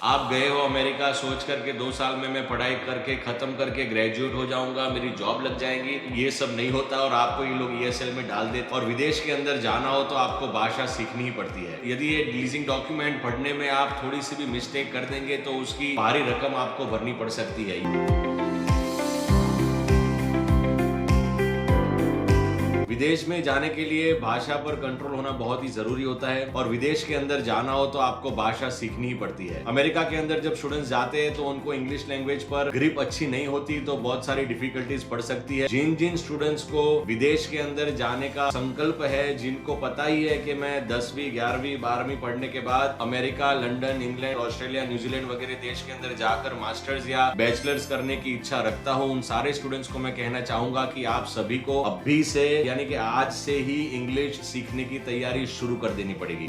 आप गए हो अमेरिका सोच करके 2 साल में मैं पढ़ाई करके खत्म करके ग्रेजुएट हो जाऊंगा, मेरी जॉब लग जाएगी। ये सब नहीं होता और आपको ये लोग ईएसएल में डाल देते। और विदेश के अंदर जाना हो तो आपको भाषा सीखनी ही पड़ती है। यदि ये लीजिंग डॉक्यूमेंट पढ़ने में आप थोड़ी सी भी मिस्टेक कर देंगे तो उसकी भारी रकम आपको भरनी पड़ सकती है। विदेश में जाने के लिए भाषा पर कंट्रोल होना बहुत ही जरूरी होता है और विदेश के अंदर जाना हो तो आपको भाषा सीखनी ही पड़ती है। अमेरिका के अंदर जब स्टूडेंट्स जाते हैं तो उनको इंग्लिश लैंग्वेज पर ग्रिप अच्छी नहीं होती तो बहुत सारी डिफिकल्टीज पड़ सकती है। जिन जिन स्टूडेंट्स को विदेश के अंदर जाने का संकल्प है, जिनको पता ही है कि मैं 10वीं 11वीं 12वीं पढ़ने के बाद America, London, England, Australia, New Zealand वगैरह देश के अंदर जाकर मास्टर्स या बैचलर्स करने की इच्छा रखता हूँ, उन सारे स्टूडेंट्स को मैं कहना चाहूंगा कि आप सभी को अभी से यानी कि आज से ही इंग्लिश सीखने की तैयारी शुरू कर देनी पड़ेगी।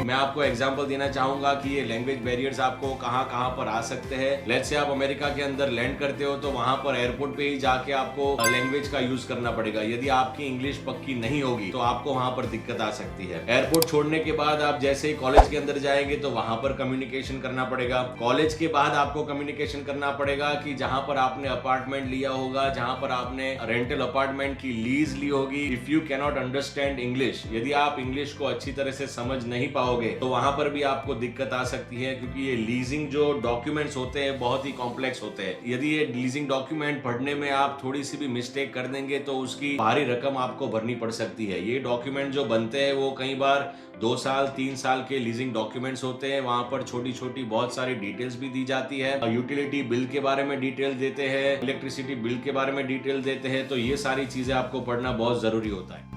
मैं आपको एग्जांपल देना चाहूंगा कि ये लैंग्वेज बैरियर्स आपको कहां पर आ सकते हैं। लेट्स से आप अमेरिका के अंदर लैंड करते हो तो वहां पर एयरपोर्ट पे ही जाके आपको लैंग्वेज का यूज करना पड़ेगा। यदि आपकी इंग्लिश पक्की नहीं होगी तो आपको वहां पर दिक्कत आ सकती है। एयरपोर्ट छोड़ने के बाद आप जैसे ही कॉलेज के अंदर जाएंगे तो वहां पर कम्युनिकेशन करना पड़ेगा। कॉलेज के बाद आपको कम्युनिकेशन करना पड़ेगा कि जहां पर आपने अपार्टमेंट लिया होगा, जहां पर आपने रेंटल अपार्टमेंट की लीज ली होगी, if you cannot understand English, यदि आप इंग्लिश को अच्छी तरह से समझ नहीं पाओगे तो वहां पर भी आपको दिक्कत आ सकती है, क्योंकि ये लीजिंग जो डॉक्यूमेंट्स होते हैं बहुत ही कॉम्प्लेक्स होते हैं। यदि ये लीजिंग डॉक्यूमेंट पढ़ने में आप थोड़ी सी भी मिस्टेक कर देंगे तो उसकी भारी रकम आपको भरनी पड़ सकती है। ये डॉक्यूमेंट जो बनते हैं वो कई बार 2 साल 3 साल के लीजिंग डॉक्यूमेंट्स होते हैं। वहां पर छोटी छोटी बहुत सारी डिटेल्स भी दी जाती है। यूटिलिटी बिल के बारे में डिटेल देते हैं, इलेक्ट्रिसिटी बिल के बारे में डिटेल देते हैं। तो ये सारी चीजें आपको पढ़ना बहुत जरूरी होता है।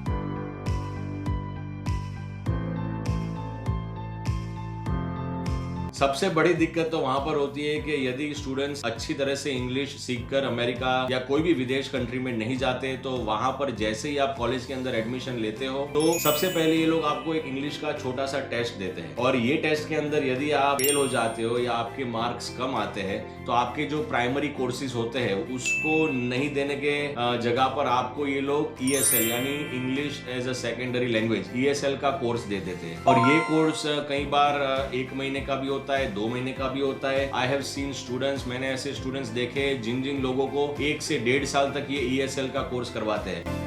सबसे बड़ी दिक्कत तो वहां पर होती है कि यदि स्टूडेंट्स अच्छी तरह से इंग्लिश सीखकर अमेरिका या कोई भी विदेश कंट्री में नहीं जाते तो वहां पर जैसे ही आप कॉलेज के अंदर एडमिशन लेते हो तो सबसे पहले ये लोग आपको एक इंग्लिश का छोटा सा टेस्ट देते हैं। और ये टेस्ट के अंदर यदि आप फेल हो जाते हो या आपके मार्क्स कम आते हैं तो आपके जो प्राइमरी कोर्सेज होते हैं उसको नहीं देने के जगह पर आपको ये लोग ESL यानी English as a secondary language ESL का कोर्स दे देते हैं। और ये कोर्स कई बार 1 महीने का भी होता है, 2 महीने का भी होता है। आई हैव सीन स्टूडेंट्स, मैंने ऐसे स्टूडेंट्स देखे जिन जिन लोगों को 1 से 1.5 साल तक ये ESL का कोर्स करवाते हैं।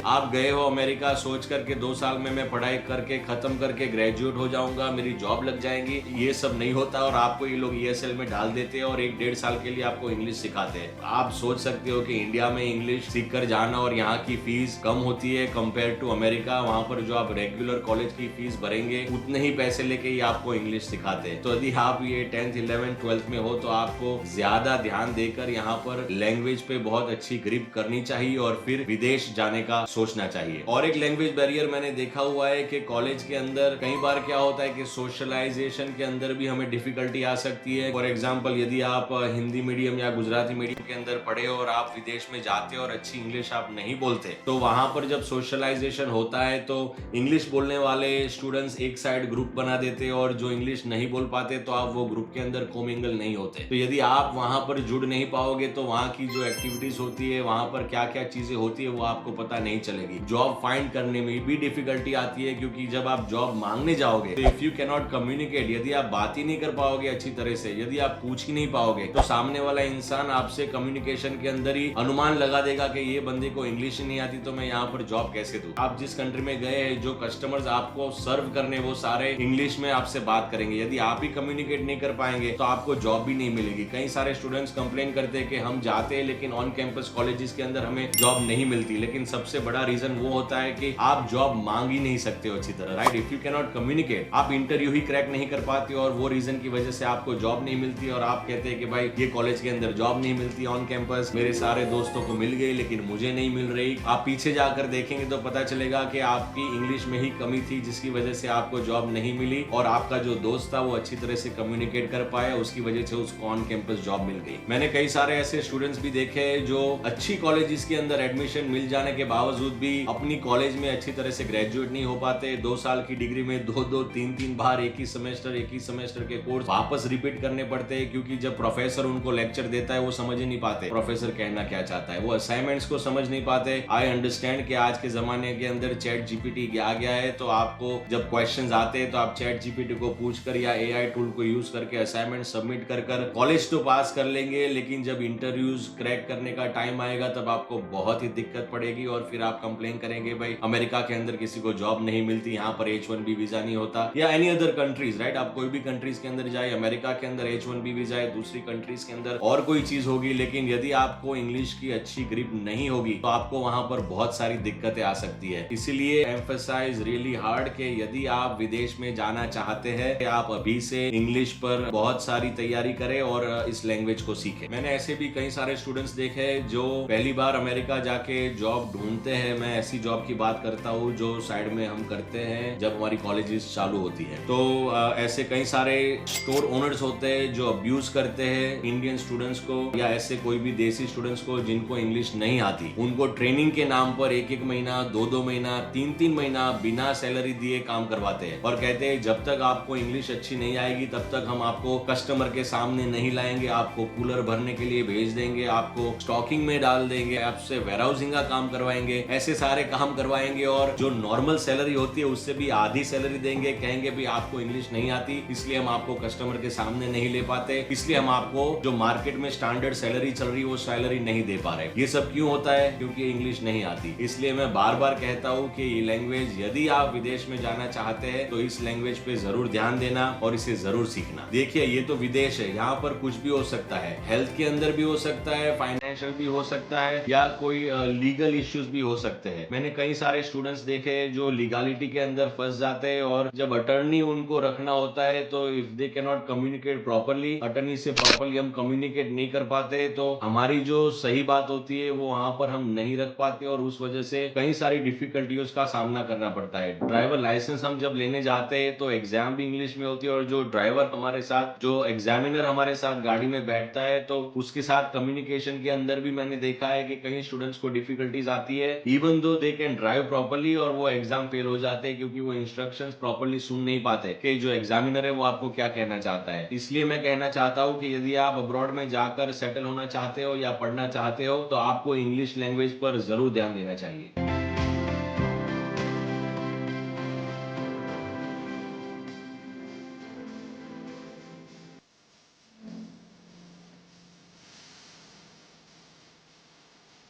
आप गए हो अमेरिका सोच करके 2 साल में मैं पढ़ाई करके खत्म करके ग्रेजुएट हो जाऊंगा, मेरी जॉब लग जाएगी। ये सब नहीं होता और आपको ये लोग ESL में डाल देते हैं और 1-1.5 साल के लिए आपको इंग्लिश सिखाते हैं। आप सोच सकते हो कि इंडिया में इंग्लिश सीख कर जाना और यहाँ की फीस कम होती है कंपेयर टू अमेरिका। वहां पर जो आप रेगुलर कॉलेज की फीस भरेंगे उतने ही पैसे लेके ही आपको इंग्लिश सिखाते हैं। तो यदि आप ये 10th 11th 12th में हो तो आपको ज्यादा ध्यान देकर यहाँ पर लैंग्वेज पे बहुत अच्छी ग्रिप करनी चाहिए और फिर विदेश जाने का सोचना चाहिए। और एक लैंग्वेज बैरियर मैंने देखा हुआ है कि कॉलेज के अंदर कई बार क्या होता है कि सोशलाइजेशन के अंदर भी हमें डिफिकल्टी आ सकती है। फॉर एग्जांपल यदि आप हिंदी मीडियम या गुजराती मीडियम के अंदर पढ़े हो और आप विदेश में जाते हो और अच्छी इंग्लिश आप नहीं बोलते तो वहां पर जब सोशलाइजेशन होता है तो इंग्लिश बोलने वाले स्टूडेंट्स एक साइड ग्रुप बना देते और जो इंग्लिश नहीं बोल पाते तो आप वो ग्रुप के अंदर कोमिंगल नहीं होते। तो यदि आप वहां पर जुड़ नहीं पाओगे तो वहां की जो एक्टिविटीज होती है, वहां पर क्या क्या चीजें होती है वो आपको पता नहीं चलेगी। जॉब फाइंड करने में भी डिफिकल्टी आती है, क्योंकि जब आप जॉब मांगने जाओगे तो इफ यू कैनॉट कम्युनिकेट, यदि आप बात ही नहीं कर पाओगे अच्छी तरह से, यदि आप पूछ ही नहीं पाओगे तो सामने वाला इंसान आपसे कम्युनिकेशन के अंदर ही अनुमान लगा देगा कि ये बंदे को इंग्लिश ही नहीं आती तो मैं यहाँ पर जॉब कैसे दूं। आप जिस कंट्री में गए हैं जो कस्टमर्स आपको सर्व करने वो सारे इंग्लिश में आपसे बात करेंगे। यदि आप ही कम्युनिकेट नहीं कर पाएंगे तो आपको जॉब भी नहीं मिलेगी। कई सारे स्टूडेंट्स कंप्लेन करते हैं कि हम जाते हैं लेकिन ऑन कैंपस कॉलेजेस के अंदर हमें जॉब नहीं मिलती। लेकिन सबसे बड़ा रीजन वो होता है कि आप जॉब मांग ही नहीं सकते हो अच्छी तरह, right. If you can not communicate, आप इंटरव्यू ही क्रैक नहीं कर पाते और वो रीजन की वजह से आपको जॉब नहीं मिलती और आप कहते हैं कि भाई ये कॉलेज के अंदर जॉब नहीं मिलती ऑन कैंपस, मेरे सारे दोस्तों को मिल गई लेकिन मुझे नहीं मिल रही। आप पीछे जाकर देखेंगे तो पता चलेगा कि आपकी इंग्लिश में ही कमी थी जिसकी वजह से आपको जॉब नहीं मिली और आपका जो दोस्त था वो अच्छी तरह से कम्युनिकेट कर पाया, उसकी वजह से उसको ऑन कैंपस जॉब मिल गई। मैंने कई सारे ऐसे स्टूडेंट्स भी देखे जो अच्छी कॉलेजेस के अंदर एडमिशन मिल जाने के बावजूद बावजूद भी अपनी कॉलेज में अच्छी तरह से ग्रेजुएट नहीं हो पाते। 2 साल की डिग्री में 2-2, 3-3 बार एक ही सेमेस्टर के कोर्स वापस रिपीट करने पड़ते हैं, क्योंकि जब प्रोफेसर उनको लेक्चर देता है वो समझ ही नहीं पाते प्रोफेसर कहना क्या चाहता है, वो असाइनमेंट्स को समझ नहीं पाते। आई अंडरस्टैंड कि आज के जमाने के अंदर चैट जीपीटी आ गया है, तो आपको जब क्वेश्चंस आते हैं तो आप चैट जीपीटी को पूछकर या एआई टूल को यूज करके असाइनमेंट सबमिट कर कॉलेज तो पास कर लेंगे, लेकिन जब इंटरव्यूज क्रैक करने का टाइम आएगा तब आपको बहुत ही दिक्कत पड़ेगी और फिर आप कंप्लेन करेंगे भाई अमेरिका के अंदर किसी को जॉब नहीं मिलती, यहाँ पर H1B वीजा नहीं होता, या एनी अदर कंट्रीज, राइट। आप कोई भी कंट्रीज के अंदर जाए, अमेरिका के अंदर H1B वीजा है, दूसरी कंट्रीज के अंदर और कोई चीज होगी, लेकिन यदि आपको इंग्लिश की अच्छी ग्रिप नहीं होगी तो आपको वहां पर बहुत सारी दिक्कतें आ सकती है। इसीलिए एम्फसाइज रियली हार्ड कि यदि आप विदेश में जाना चाहते हैं, आप अभी से इंग्लिश पर बहुत सारी तैयारी करें और इस लैंग्वेज को सीखें। मैंने ऐसे भी कई सारे स्टूडेंट्स देखे जो पहली बार अमेरिका जाके जॉब ढूंढते हैं। मैं ऐसी जॉब की बात करता हूँ जो साइड में हम करते हैं जब हमारी कॉलेजेस चालू होती है। तो ऐसे कई सारे स्टोर ओनर्स होते हैं जो अब्यूज करते हैं इंडियन स्टूडेंट्स को, या ऐसे कोई भी देसी स्टूडेंट्स को जिनको इंग्लिश नहीं आती, उनको ट्रेनिंग के नाम पर 1-1 महीना, 2-2 महीना, 3-3 महीना बिना सैलरी दिए काम करवाते हैं और कहते हैं जब तक आपको इंग्लिश अच्छी नहीं आएगी तब तक हम आपको कस्टमर के सामने नहीं लाएंगे, आपको कूलर भरने के लिए भेज देंगे, आपको स्टॉकिंग में डाल देंगे, आपसे वेयरहाउसिंग का काम करवाएंगे, ऐसे सारे काम करवाएंगे और जो नॉर्मल सैलरी होती है उससे भी आधी सैलरी देंगे। कहेंगे भी आपको इंग्लिश नहीं आती इसलिए हम आपको कस्टमर के सामने नहीं ले पाते, इसलिए हम आपको जो मार्केट में स्टैंडर्ड सैलरी चल रही है वो सैलरी नहीं दे पा रहे। ये सब क्यों होता है? क्योंकि इंग्लिश नहीं आती। इसलिए मैं बार बार कहता हूँ कि ये लैंग्वेज यदि आप विदेश में जाना चाहते हैं तो इस लैंग्वेज पे जरूर ध्यान देना और इसे जरूर सीखना। देखिए ये तो विदेश है, यहाँ पर कुछ भी हो सकता है, हेल्थ के अंदर भी हो सकता है, फाइनेंशियल भी हो सकता है, या कोई लीगल इश्यूज भी हो सकते हैं। मैंने कई सारे स्टूडेंट्स देखे जो लीगालिटी के अंदर फंस जाते हैं और जब अटर्नी उनको रखना होता है तो if they can not communicate properly, attorney से प्रॉपरली हम कम्युनिकेट नहीं कर पाते, तो हमारी जो सही बात होती है वो वहां पर हम नहीं रख पाते और उस वजह से कई सारी डिफिकल्टीज का सामना करना पड़ता है। ड्राइवर लाइसेंस हम जब लेने जाते हैं तो एग्जाम भी इंग्लिश में होती है और जो ड्राइवर हमारे साथ, जो एग्जामिनर हमारे साथ गाड़ी में बैठता है तो उसके साथ कम्युनिकेशन के अंदर भी मैंने देखा है कि कई स्टूडेंट्स को डिफिकल्टीज आती है, even though they can drive properly, और वो एग्जाम फेल हो जाते हैं क्योंकि वो इंस्ट्रक्शंस प्रॉपरली सुन नहीं पाते कि जो एग्जामिनर है वो आपको क्या कहना चाहता है। इसलिए मैं कहना चाहता हूँ कि यदि आप अब्रॉड में जाकर सेटल होना चाहते हो या पढ़ना चाहते हो तो आपको इंग्लिश लैंग्वेज पर जरूर ध्यान देना चाहिए।